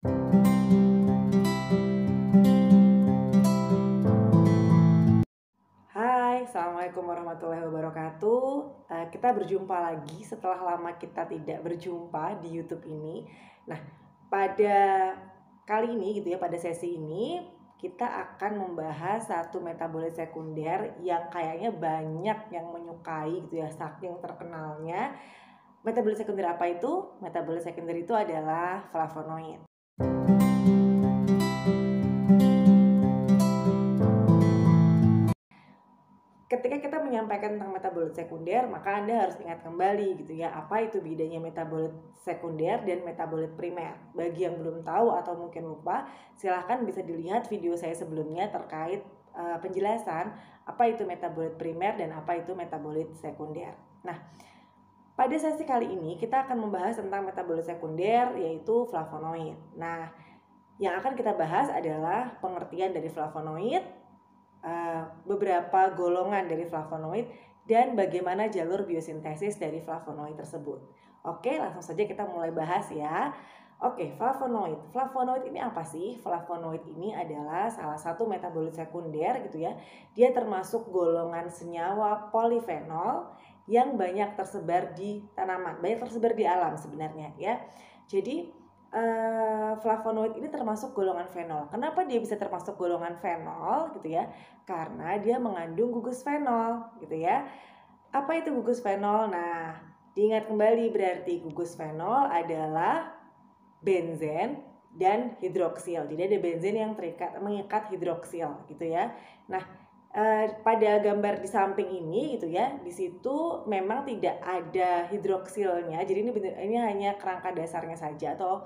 Hai, Assalamualaikum warahmatullahi wabarakatuh. Kita berjumpa lagi setelah lama kita tidak berjumpa di YouTube ini. Nah, pada kali ini gitu ya, pada sesi ini kita akan membahas satu metabolit sekunder yang kayaknya banyak yang menyukai gitu ya, saking terkenalnya. Metabolit sekunder apa itu? Metabolit sekunder itu adalah flavonoid. Ketika kita menyampaikan tentang metabolit sekunder, maka Anda harus ingat kembali gitu ya, apa itu bedanya metabolit sekunder dan metabolit primer. Bagi yang belum tahu atau mungkin lupa, silahkan bisa dilihat video saya sebelumnya terkait penjelasan apa itu metabolit primer dan apa itu metabolit sekunder. Nah, pada sesi kali ini kita akan membahas tentang metabolit sekunder, yaitu flavonoid. Nah, yang akan kita bahas adalah pengertian dari flavonoid, beberapa golongan dari flavonoid, dan bagaimana jalur biosintesis dari flavonoid tersebut. Oke, langsung saja kita mulai bahas ya. Oke, flavonoid. Flavonoid ini apa sih? Flavonoid ini adalah salah satu metabolit sekunder gitu ya. Dia termasuk golongan senyawa polifenol yang banyak tersebar di tanaman, banyak tersebar di alam sebenarnya ya. Jadi flavonoid ini termasuk golongan fenol. Kenapa dia bisa termasuk golongan fenol gitu ya? Karena dia mengandung gugus fenol gitu ya. Apa itu gugus fenol? Nah, diingat kembali berarti gugus fenol adalah benzen dan hidroksil. Jadi ada benzen yang mengikat hidroksil gitu ya. Nah, pada gambar di samping ini gitu ya, di situ memang tidak ada hidroksilnya. Jadi ini hanya kerangka dasarnya saja atau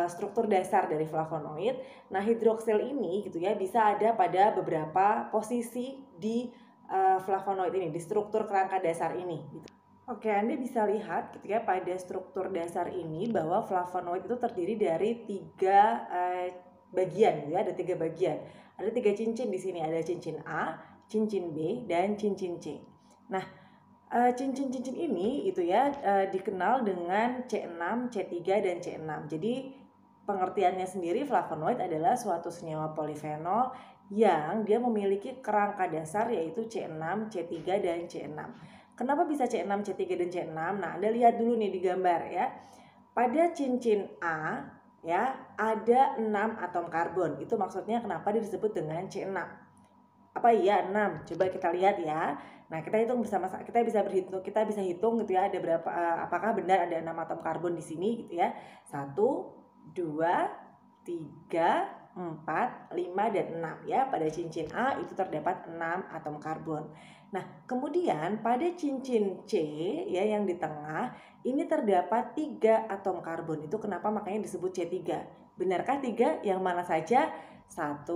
struktur dasar dari flavonoid. Nah, hidroksil ini gitu ya bisa ada pada beberapa posisi di flavonoid ini, di struktur kerangka dasar ini gitu. Oke, Anda bisa lihat gitu ya pada struktur dasar ini bahwa flavonoid itu terdiri dari tiga bagian gitu ya, ada tiga bagian. Ada tiga cincin di sini, ada cincin A, cincin B, dan cincin C. Nah, cincin-cincin ini itu ya dikenal dengan C6, C3, dan C6. Jadi pengertiannya sendiri flavonoid adalah suatu senyawa polifenol yang dia memiliki kerangka dasar yaitu C6, C3, dan C6. Kenapa bisa C6, C3, dan C6? Nah, Anda lihat dulu nih di gambar ya. Pada cincin A ya ada 6 atom karbon. Itu maksudnya kenapa dia disebut dengan C6. Apa iya 6? Coba kita lihat ya. Nah, kita hitung bersama, kita bisa hitung gitu ya, ada berapa, apakah benar ada 6 atom karbon di sini gitu ya. 1, 2, 3, 4, 5, dan 6 ya. Pada cincin A itu terdapat 6 atom karbon. Nah, kemudian pada cincin C ya yang di tengah ini terdapat 3 atom karbon. Itu kenapa makanya disebut C3. Benarkah 3? Yang mana saja? 1,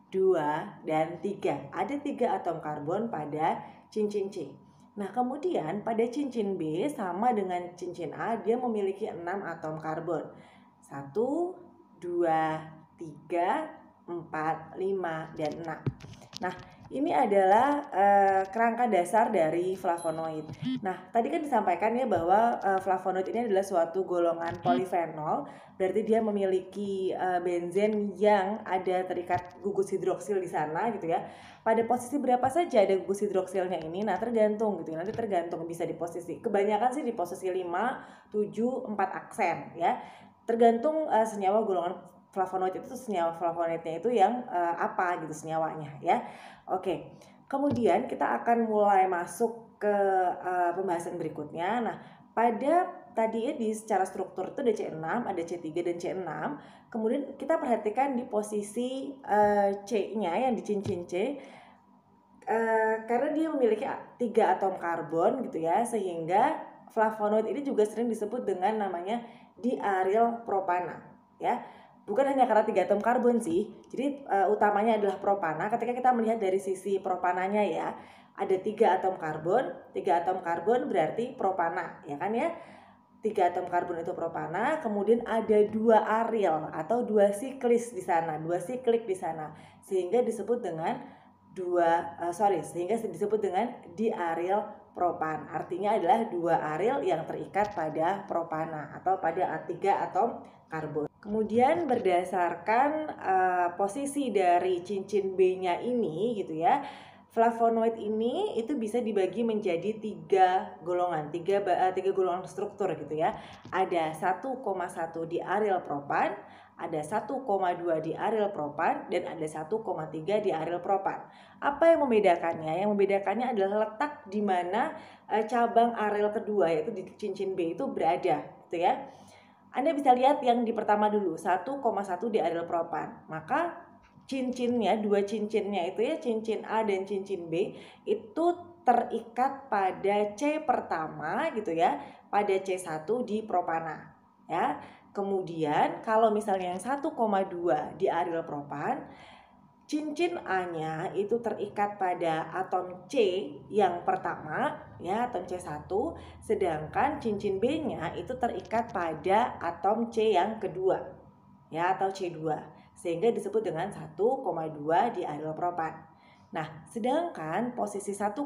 2, dan 3. Ada 3 atom karbon pada cincin C. Nah, kemudian pada cincin B sama dengan cincin A, dia memiliki 6 atom karbon. 1, 2, 3, 4, 5, dan 6. Nah, ini adalah kerangka dasar dari flavonoid. Nah, tadi kan disampaikan ya bahwa flavonoid ini adalah suatu golongan polifenol. Berarti dia memiliki benzen yang ada terikat gugus hidroksil di sana gitu ya. Pada posisi berapa saja ada gugus hidroksilnya ini? Nah, tergantung gitu ya. Nanti tergantung bisa di posisi, kebanyakan sih di posisi 5, 7, 4 aksen ya. Tergantung senyawa golongan flavonoid itu, senyawa flavonoidnya itu yang apa gitu senyawanya ya. Oke, kemudian kita akan mulai masuk ke pembahasan berikutnya. Nah, pada tadi ya di secara struktur itu ada C6, ada C3, dan C6. Kemudian kita perhatikan di posisi C-nya yang di cincin C, karena dia memiliki 3 atom karbon gitu ya, sehingga flavonoid ini juga sering disebut dengan namanya diaryl propana ya. Bukan hanya karena 3 atom karbon sih. Jadi utamanya adalah propana. Ketika kita melihat dari sisi propananya ya, ada 3 atom karbon. 3 atom karbon berarti propana, ya kan ya? 3 atom karbon itu propana, kemudian ada 2 aryl atau 2 siklis di sana, 2 siklik di sana. Sehingga disebut dengan sehingga disebut dengan diaryl propan. Artinya adalah 2 aryl yang terikat pada propana atau pada 3 atom karbon. Kemudian berdasarkan posisi dari cincin B-nya ini gitu ya, flavonoid ini itu bisa dibagi menjadi tiga golongan, tiga golongan struktur gitu ya. Ada 1,1 di aryl propan, ada 1,2 di aryl propan, dan ada 1,3 di aryl propan. Apa yang membedakannya? Yang membedakannya adalah letak di mana cabang aryl kedua yaitu di cincin B itu berada gitu ya. Anda bisa lihat yang di pertama dulu, 1,1 di aryl propan. Maka cincinnya, dua cincinnya itu ya, cincin A dan cincin B itu terikat pada C pertama gitu ya, pada C1 di propana ya. Kemudian kalau misalnya yang 1,2 di aryl propan, cincin A-nya itu terikat pada atom C yang pertama ya, atom C1, sedangkan cincin B-nya itu terikat pada atom C yang kedua ya, atau C2, sehingga disebut dengan 1,2 di aryl propan. Nah, sedangkan posisi 1,3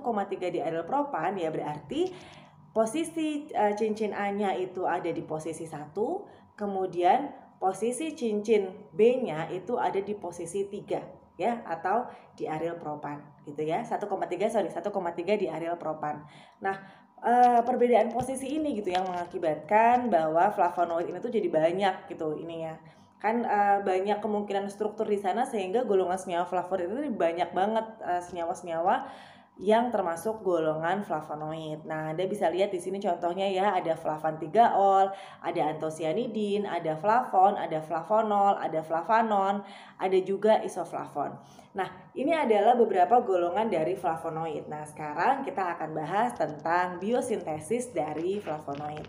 di aryl propan ya berarti posisi cincin A-nya itu ada di posisi 1, kemudian posisi cincin B-nya itu ada di posisi 3 ya, atau di aryl propan gitu ya. 1,3 di aryl propan. Nah, perbedaan posisi ini gitu yang mengakibatkan bahwa flavonoid ini tuh jadi banyak gitu ininya. Kan banyak kemungkinan struktur di sana sehingga golongan senyawa flavonoid itu banyak banget senyawa-senyawa yang termasuk golongan flavonoid. Nah, Anda bisa lihat di sini contohnya ya, ada flavan-3-ol, ada antosianidin, ada flavon, ada flavonol, ada flavanon, ada juga isoflavon. Nah, ini adalah beberapa golongan dari flavonoid. Nah, sekarang kita akan bahas tentang biosintesis dari flavonoid.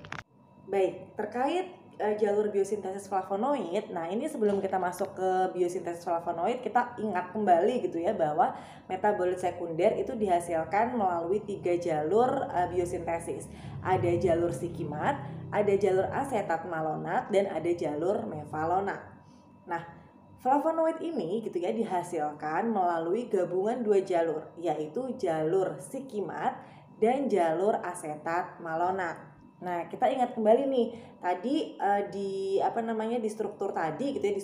Baik, terkait jalur biosintesis flavonoid. Nah, ini sebelum kita masuk ke biosintesis flavonoid, kita ingat kembali gitu ya bahwa metabolit sekunder itu dihasilkan melalui 3 jalur biosintesis. Ada jalur sikimat, ada jalur asetat malonat, dan ada jalur mevalonat. Nah, flavonoid ini gitu ya dihasilkan melalui gabungan 2 jalur, yaitu jalur sikimat dan jalur asetat malonat. Nah, kita ingat kembali nih, tadi di struktur tadi gitu ya,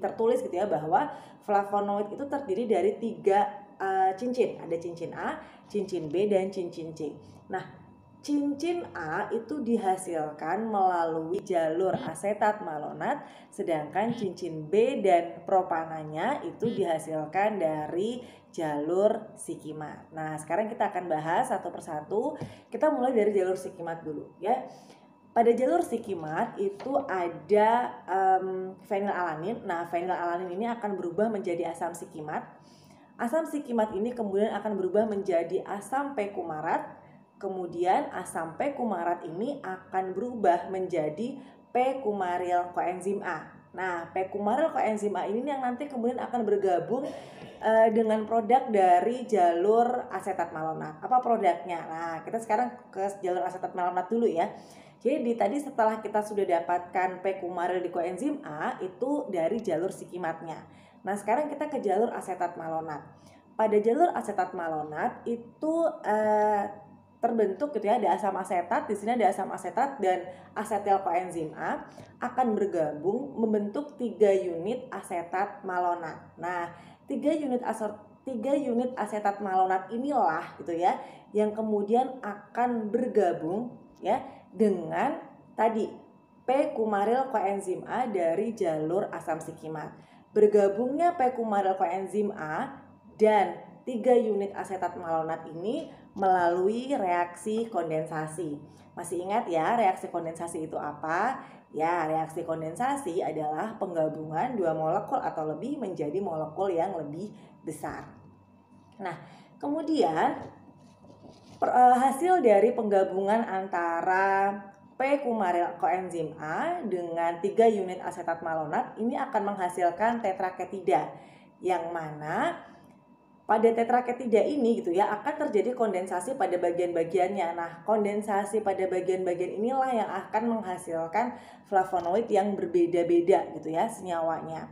tertulis gitu ya bahwa flavonoid itu terdiri dari 3 cincin. Ada cincin A, cincin B, dan cincin C. Nah, cincin A itu dihasilkan melalui jalur asetat malonat, sedangkan cincin B dan propananya itu dihasilkan dari jalur sikimat. Nah, sekarang kita akan bahas satu persatu. Kita mulai dari jalur sikimat dulu ya. Pada jalur sikimat itu ada fenilalanin. Nah, fenilalanin ini akan berubah menjadi asam sikimat. Asam sikimat ini kemudian akan berubah menjadi asam pekumarat. Kemudian asam pekumarat ini akan berubah menjadi pekumaryl koenzim A. Nah, pekumaryl koenzim A ini yang nanti kemudian akan bergabung dengan produk dari jalur asetat malonat. Apa produknya? Nah, kita sekarang ke jalur asetat malonat dulu ya. Jadi tadi setelah kita sudah dapatkan pekumaryl di koenzim A itu dari jalur sikimatnya. Nah, sekarang kita ke jalur asetat malonat. Pada jalur asetat malonat itu terbentuk gitu ya, ada asam asetat, di sini ada asam asetat dan asetil koenzim A akan bergabung membentuk 3 unit asetat malonat. Nah, 3 unit asetat malonat inilah gitu ya yang kemudian akan bergabung ya dengan tadi p-kumaryl koenzim A dari jalur asam sikimat. Bergabungnya p-kumaryl koenzim A dan 3 unit asetat malonat ini melalui reaksi kondensasi. Masih ingat ya reaksi kondensasi itu apa? Ya, reaksi kondensasi adalah penggabungan 2 molekul atau lebih menjadi molekul yang lebih besar. Nah, kemudian hasil dari penggabungan antara p-kumaryl koenzim A dengan 3 unit asetat malonat ini akan menghasilkan tetraketida, yang mana pada tetraketida ini gitu ya akan terjadi kondensasi pada bagian-bagiannya. Nah, kondensasi pada bagian-bagian inilah yang akan menghasilkan flavonoid yang berbeda-beda gitu ya senyawanya.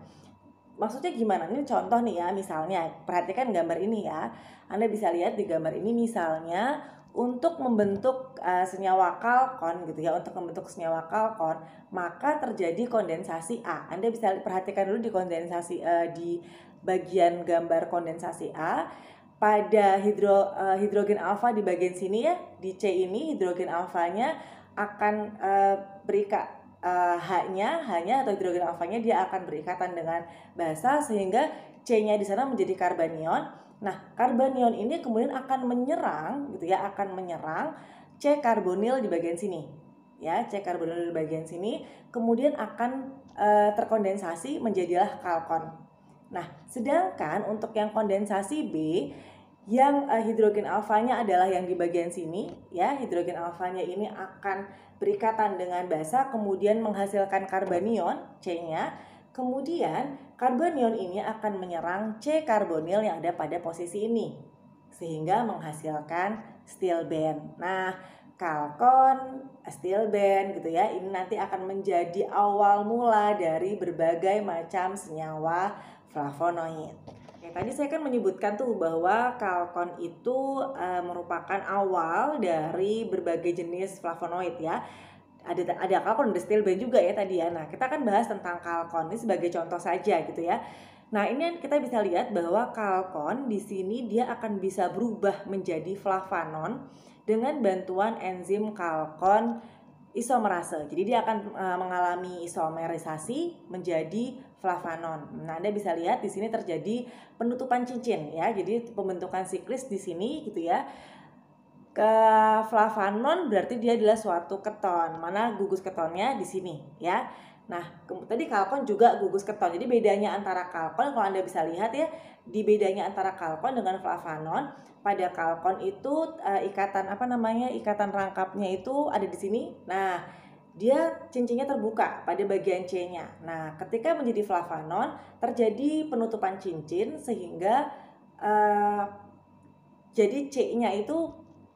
Maksudnya gimana? Ini contoh nih ya, misalnya perhatikan gambar ini ya. Anda bisa lihat di gambar ini misalnya untuk membentuk senyawa kalkon gitu ya, untuk membentuk senyawa kalkon, maka terjadi kondensasi A. Anda bisa perhatikan dulu di kondensasi di bagian gambar kondensasi A. Pada hidrogen alfa di bagian sini ya, di C ini hidrogen alfanya akan H-nya atau hidrogen alfanya dia akan berikatan dengan basa sehingga C-nya di sana menjadi karbanion. Nah, karbanion ini kemudian akan menyerang gitu ya, akan menyerang C karbonil di bagian sini. Ya, C karbonil di bagian sini kemudian akan terkondensasi menjadilah kalkon. Nah, sedangkan untuk yang kondensasi B yang hidrogen alfanya adalah yang di bagian sini ya, hidrogen alfanya ini akan berikatan dengan basa kemudian menghasilkan karbanion C-nya. Kemudian karbanion ini akan menyerang C karbonil yang ada pada posisi ini sehingga menghasilkan stilben. Nah, kalkon, stilben gitu ya, ini nanti akan menjadi awal mula dari berbagai macam senyawa flavonoid. Oke, tadi saya kan menyebutkan tuh bahwa kalkon itu merupakan awal dari berbagai jenis flavonoid ya. Ada kalkon, ada stilben juga ya tadi ya. Nah, kita akan bahas tentang kalkon ini sebagai contoh saja gitu ya. Nah, ini kita bisa lihat bahwa kalkon di sini dia akan bisa berubah menjadi flavanon dengan bantuan enzim kalkon isomerase. Jadi dia akan mengalami isomerisasi menjadi flavanon. Nah, Anda bisa lihat di sini terjadi penutupan cincin ya. Jadi pembentukan siklis di sini gitu ya. Ke flavanon berarti dia adalah suatu keton. Mana gugus ketonnya di sini ya. Nah, tadi kalkon juga gugus keton. Jadi bedanya antara kalkon, kalau Anda bisa lihat ya, di bedanya antara kalkon dengan flavanon, pada kalkon itu ikatan ikatan rangkapnya itu ada di sini. Nah, dia cincinnya terbuka pada bagian C-nya. Nah, ketika menjadi flavanon terjadi penutupan cincin sehingga jadi C-nya itu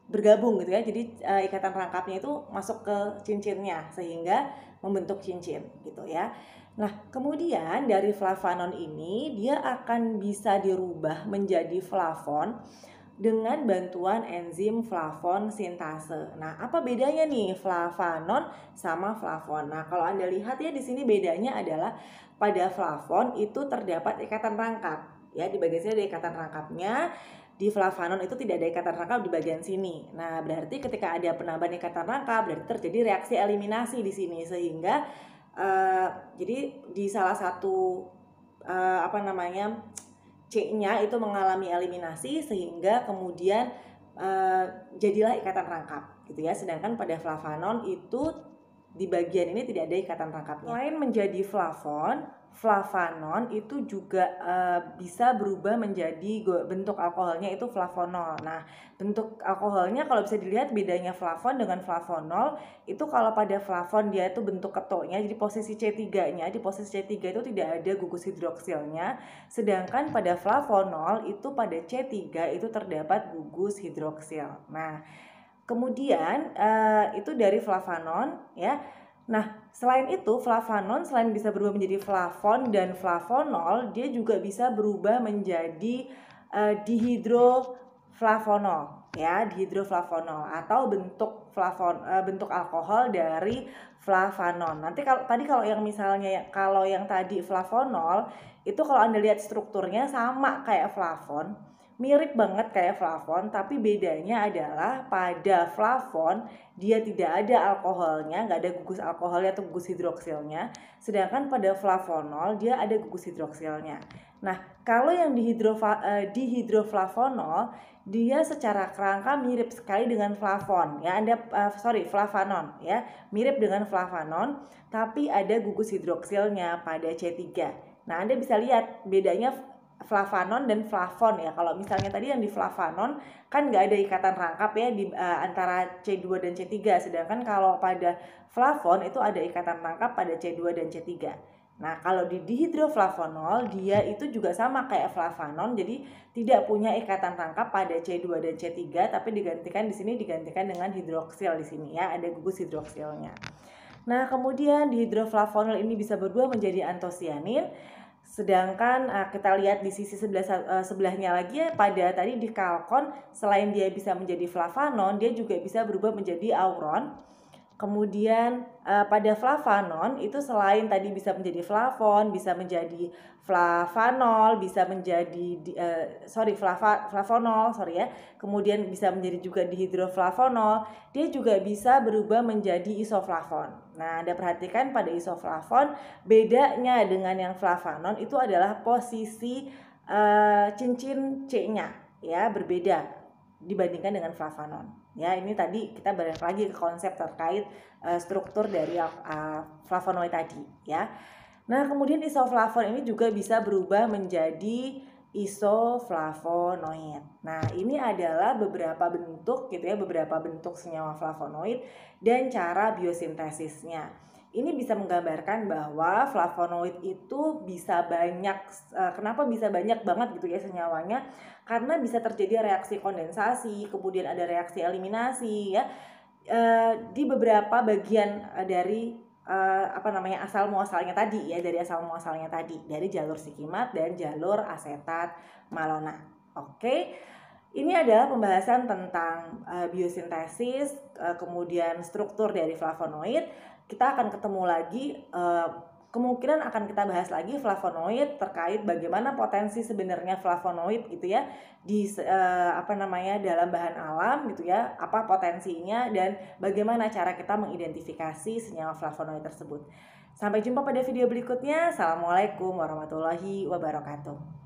bergabung gitu ya. Jadi ikatan rangkapnya itu masuk ke cincinnya sehingga membentuk cincin gitu ya. Nah, kemudian dari flavanon ini dia akan bisa dirubah menjadi flavon dengan bantuan enzim flavon sintase. Nah, apa bedanya nih flavanon sama flavon? Nah, kalau Anda lihat ya di sini bedanya adalah pada flavon itu terdapat ikatan rangkap. Ya, di bagian sini ada ikatan rangkapnya. Di flavanon itu tidak ada ikatan rangkap di bagian sini. Nah, berarti ketika ada penambahan ikatan rangkap berarti terjadi reaksi eliminasi di sini sehingga jadi di salah satu C-nya itu mengalami eliminasi sehingga kemudian jadilah ikatan rangkap gitu ya. Sedangkan pada flavanon itu di bagian ini tidak ada ikatan rangkapnya. Selain menjadi flavanon itu juga bisa berubah menjadi bentuk alkoholnya itu flavonol. Nah, bentuk alkoholnya kalau bisa dilihat bedanya flavon dengan flavonol itu kalau pada flavon dia itu bentuk ketuknya, jadi posisi C3-nya, di posisi C3 itu tidak ada gugus hidroksilnya, sedangkan pada flavonol itu pada C3 itu terdapat gugus hidroksil. Nah, kemudian itu dari flavanon ya. Nah, selain itu flavanon selain bisa berubah menjadi flavon dan flavonol, dia juga bisa berubah menjadi dihidroflavonol ya, dihidroflavonol atau bentuk alkohol dari flavanon. Nanti kalau yang misalnya kalau yang tadi flavonol itu kalau Anda lihat strukturnya sama kayak flavon, mirip banget kayak flavon, tapi bedanya adalah pada flavon dia tidak ada alkoholnya, nggak ada gugus alkoholnya atau gugus hidroksilnya, sedangkan pada flavonol dia ada gugus hidroksilnya. Nah, kalau yang dihidroflavonol dia secara kerangka mirip sekali dengan flavon ya, flavanon ya, mirip dengan flavanon tapi ada gugus hidroksilnya pada C3. Nah, Anda bisa lihat bedanya flavanon dan flavon ya. Kalau misalnya tadi yang di flavanon kan nggak ada ikatan rangkap ya di antara C2 dan C3, sedangkan kalau pada flavon itu ada ikatan rangkap pada C2 dan C3. Nah, kalau di dihidroflavonol dia itu juga sama kayak flavanon, jadi tidak punya ikatan rangkap pada C2 dan C3 tapi digantikan di sini dengan hidroksil di sini ya, ada gugus hidroksilnya. Nah, kemudian dihidroflavonol ini bisa berubah menjadi antosianin. Sedangkan kita lihat di sisi sebelahnya lagi ya, pada tadi di kalkon selain dia bisa menjadi flavanon, dia juga bisa berubah menjadi auron. Kemudian pada flavanon itu selain tadi bisa menjadi flavon, bisa menjadi flavanol, bisa menjadi flavonol, ya. Kemudian bisa menjadi juga dihidroflavonol. Dia juga bisa berubah menjadi isoflavon. Nah, Anda perhatikan pada isoflavon bedanya dengan yang flavanon itu adalah posisi cincin C-nya ya, berbeda dibandingkan dengan flavanon. Ya, ini tadi kita balik lagi ke konsep terkait struktur dari flavonoid tadi ya. Nah, kemudian isoflavon ini juga bisa berubah menjadi isoflavonoid. Nah, ini adalah beberapa bentuk gitu ya, beberapa bentuk senyawa flavonoid dan cara biosintesisnya. Ini bisa menggambarkan bahwa flavonoid itu bisa banyak, kenapa bisa banyak banget gitu ya senyawanya, karena bisa terjadi reaksi kondensasi, kemudian ada reaksi eliminasi ya, di beberapa bagian dari asal muasalnya tadi ya, dari asal muasalnya tadi, dari jalur sikimat dan jalur asetat malona. Oke. Ini adalah pembahasan tentang biosintesis, kemudian struktur dari flavonoid. Kita akan ketemu lagi, kemungkinan akan kita bahas lagi flavonoid terkait bagaimana potensi sebenarnya flavonoid gitu ya di dalam bahan alam gitu ya, apa potensinya dan bagaimana cara kita mengidentifikasi senyawa flavonoid tersebut. Sampai jumpa pada video berikutnya. Assalamualaikum warahmatullahi wabarakatuh.